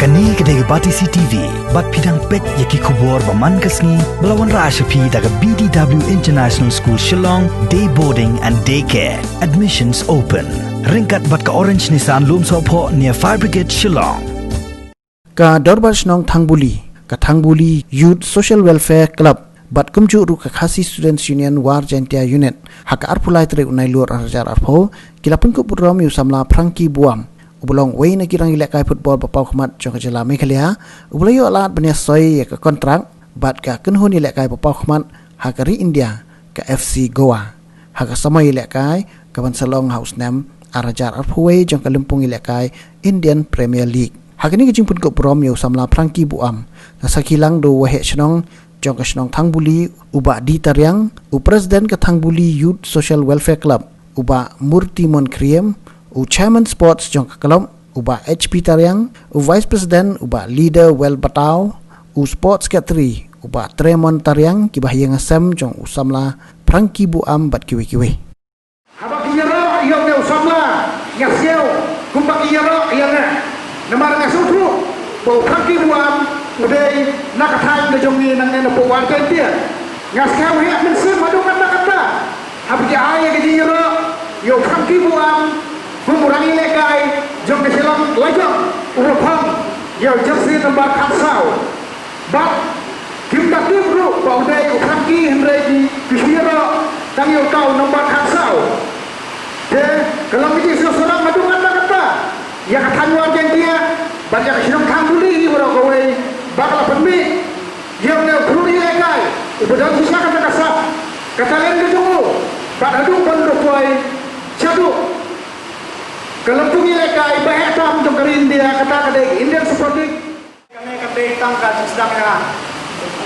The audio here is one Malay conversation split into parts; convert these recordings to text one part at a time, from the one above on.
Kani kedai Batisi TV, bat pidang pet yaki kubur baman kasni melawan Rashapi daga BDW International School Shnong, day boarding and daycare. Admissions open. Ringkat bat ka Orange Nissan Lum Sopo near Fire Brigade Shnong. Ka Dorbar Shnong Thangbuli, ka Thangbuli Youth Social Welfare Club. Bat kumju ru ka Khasi Students Union War Jantia Unit. Haka arpulai tere unai luar arjar arpo. Kila Pynkup Burom yu Samla Phrangki Buam. Ubulong way na kirang ilakay football bapau khamat jong kajala Meghalaya. Ubulayo alat banya soy ya ka kontrak. Bat ka kunhun ilakay bapau khamat hakari India ka FC Goa. Haka sama ilakay ka Bansalong House Nam arajar arphuway jong kalumpung ilakay Indian Premier League. Hakani ka jingpun ko Burom yu Samla Phrangki Buam. Nasakilang do wahe Shnong jong ka Shnong Thangbuli uba di tariang u President ka Thangbuli Youth Social Welfare Club uba Murti Mon Kriem u Chairman Sports jong ka Kalom uba HP tariang u Vice President uba Leader Well Batao u Sports Secretary uba Tremon tariang kibahiyang asam jong u Samla Phrangki Buam bat kiwi-kiwi. Habak iyara iyong ne Samla ngasyo kumpak iyara iyana namar ngasutru bo Phrangki Buam uday nakatay na jong ni nang na po wan kentia ngaskaw he men sim madungan nakata habik ay iyara yo Phrangki Buam Mengurangi lekai jom keselam lajang urupang yang jersey nombor kansau bak kita timru baudai Phrangki hendrai di kishira kami utau nombor kansau de kalau kita seorang madungan kata yang katanyuan dia banyak keselam Thangbuli orang kawai bakal permi yang ne perlu lekai udah susah kata kasar kata lain ketemu bak adu pendukui jadu Kelepung ilekai baik tam jom kari India kata kadai Indian Sporting. Kami kadai tangga sedang ya.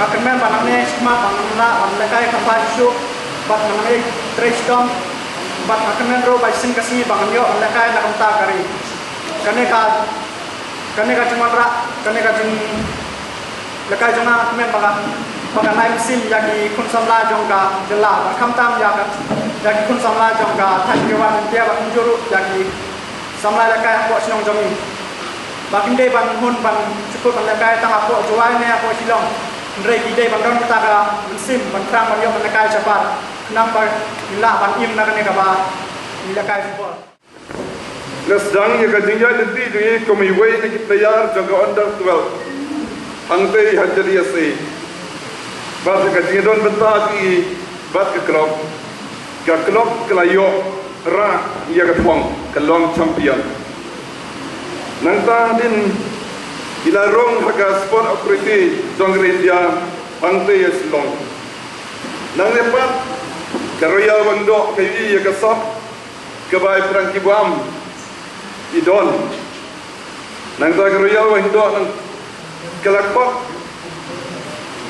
Ngakemen panamnya semua panamna ilekai kampai su, bat panamnya tresdom, bat ngakemen ro baisin kasih bangamyo ilekai nakamta kari. Kane ka cuma rak, kane ka jeng ilekai jona ngakemen panganai mesin yagi kun samla jongka jela, kamtam yagi kun samla jongka Taiwan India bat menjuru yagi Samla lekai aku Shnong jomi. Bakin day ban hun ban cukup ban lekai tang aku jual ni aku silong. Ndrei day ban don kita ka mensim ban krang ban yo ban lekai cepat. Nampak ila ban im nak ni kaba lekai football. Nasdang ya kajingja nanti tu kami way ni kita yar jaga under 12. Hangtei hajari ase. Bas kajingja don bentar ki bat ke klub. Ke klub kelayo ra ia ketong kelong champion nangta din ilarong haga sport authority jongre India Pangte Shnong nang lepat ke Royal Wangdo ke ia kesap ke bai Phrangki Buam idon nangta ke Royal Wangdo nang kelakpak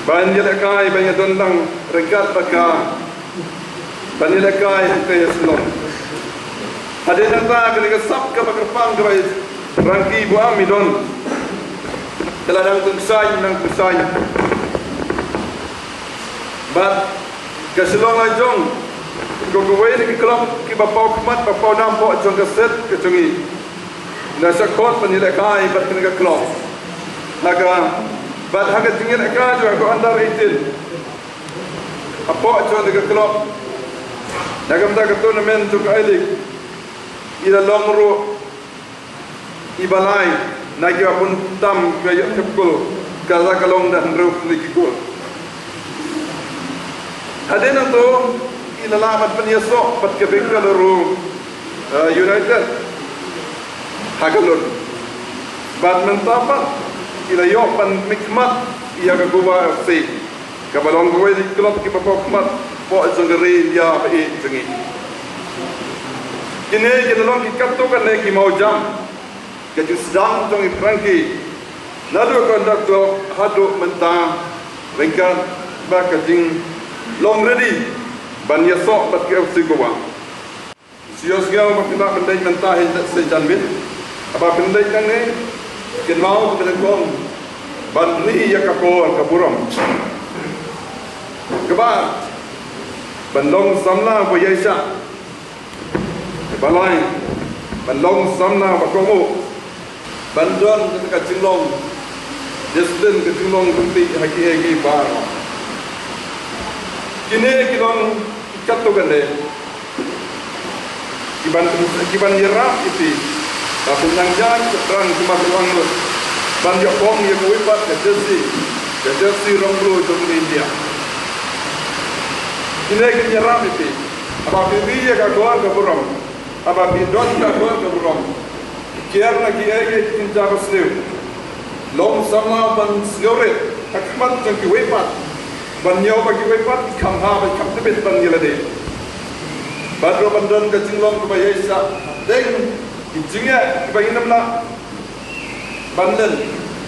ban jelekai ban idon lang regat baka ban jelekai Pangte Shnong ada nanta kena kesap ke bakerpang ke Phrangki Buam idon teladang tungsai nang tungsai bat ke Shnong ajong gogowai ni kelom ki bapau kemat bapau nampok jong keset ke jongi nasa kot penilai bat kena kelom naga bat haga tinggal ka jo ko andar 18 apok jong ke kelom naga mta ke tournament jong ailik ila longro ibalai nagi apun tam kaya kepul kaza kalong dan ruf nikikul hadena to ila lamat penyesok pat kebengkal ru United hagalun bad mentapat ila yopan mikmat ia kaguba FC kabalong goy di klub ki papokmat po jengeri dia pe jengi kini jenelong ikatukan lagi mau jam kaju sedang jong Phrangki nadu kondaktor hadu mentah ringkat bakajing long ready ban yasok bat ke FC Goa sios gau makna pendai mentah hendak sejanbit apa pendai nang ni ken mau belengkong ban ni yakapor ke Burom keba bandong Samla boyaisha balai bandong Samla bakomo bandon ke jinglong desden ke jinglong kunti haki bar kini kilon ikatto gande kiban yerap iti tapi nangjan terang cuma ruang lu ban yopong ye kuipat ke jesi romblo jong India kini yerap iti apa bibi ka goal ke Burom apa bidon ka goal ke Burom kiar lagi kinja beslew long sama ban syoret akmat jong kiwepat ban nyaw bagi wepat kam ha ban kam tebet ban yelade badro bandon ka jinglong ka bayesa deng jinga ka inamla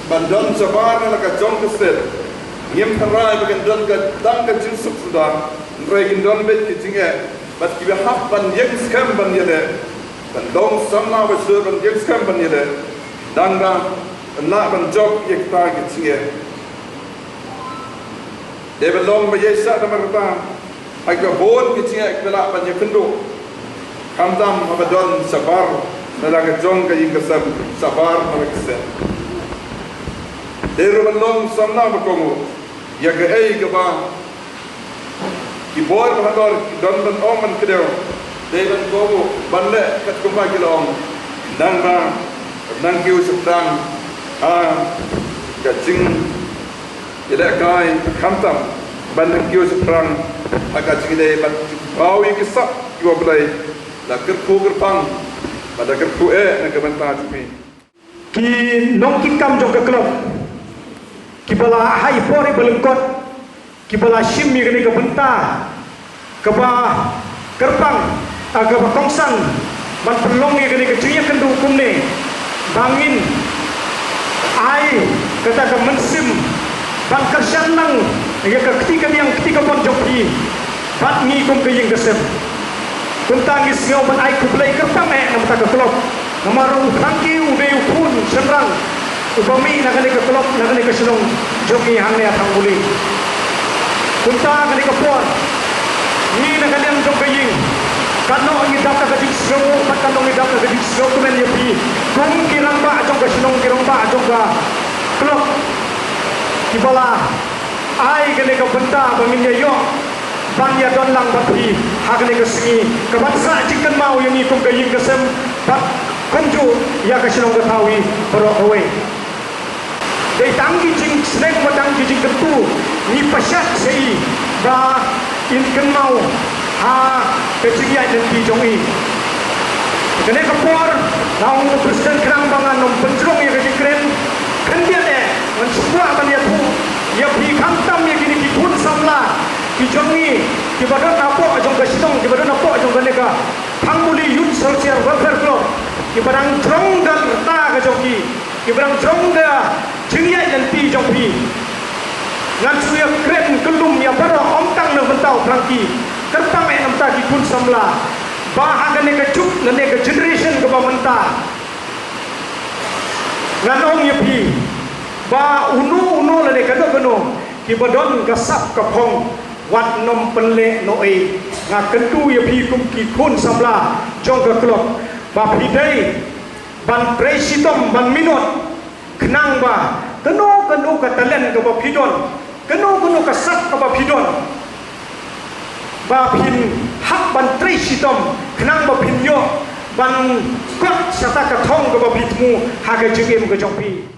bandon sabar na ka jong kesel ngem tharai bagan don ka dang ka jinsuk sudah regin don bet ki jinga bat ki hab ban yeng skam ban yele ban dong samla ba sur ban yeng skam ban yele dang ba na ban job yek ta ki jinga Debe long bayesa da marta aga bon kitinga ikbela panya kendo kamdam abadon sabar nalaga jong ka yingasam sabar malakse Dero long samna bakongo yaga ei gaba kibor bahador don don oman kedeo deban gogo banle kat kumba kilong nang ba nang kiu sedang ka jing Ila kai kamtam bandang kiu seprang agak cingide ban bawi kisak kiu belai la kerpu kerpang pada kerpu na kebanta cumi ki nong ki kam jong ke klub ki bala hai pori belengkot ki bala shim mi gani ke benta ke ba kerpang aga ba kongsang ban pelong mi gani ke cuya kendu kumne bangin ai kata ke mensim bangkar syanang ya ketika pon joki bat ngi kum ke yeng gesem kuntang is ngau ban ai ku play kerpang nam ta ke klub namaru Phrangki ude pun senrang upami nagane ke klub nagane ke Shnong joki hangne Thangbuli kunta gane ke pon ni nagane am jok ke yeng kano ngi dap ka jik so bat kano ngi dap ka jik so kumen yepi kum kirang ba jok ke Shnong kirang ba jok ka klub Kibala ai gane ka benta banginya yo bangya don lang bati hagane ka singi ka batsa chicken mau yang ikum ka ying kasem bat kunju ya ka Shnong ka thawi paro away dei tanggi jing snake wadang jing ketu ni pasyat sei ba in kan mau ha ka chigia den ti jongi gane ka por naung presiden kerang bangan nom penjrong ya ka dikren kan dia man semua bania tu ya pi kamtam ya kini ki kun samla ki jongi ki badon napo ajong ka Shnong ki badon napo ajong ka neka Thangbuli youth social welfare club ki badang trong dan ta ka joki ki badang trong da jingya dan pi jong pi ngan suya kren kelum ya baro omtang na bentau Phrangki kerpang nam ta ki kun samla ba ka neka juk na neka generation ka ba menta ngan ong ya pi ba unu la de kano ki badon gasap kapong wat nom penle noi nga kentu ya pi kum ki kun samla jong ka klub ba pidai ban presitom ban minut kenang ba kano ka talen ka ba pidon kano ka sap ka ba pidon ba pin hak ban presitom kenang ba pinyo ban kot sata ka thong ka ba pitmu ha ka jigem ka jong pi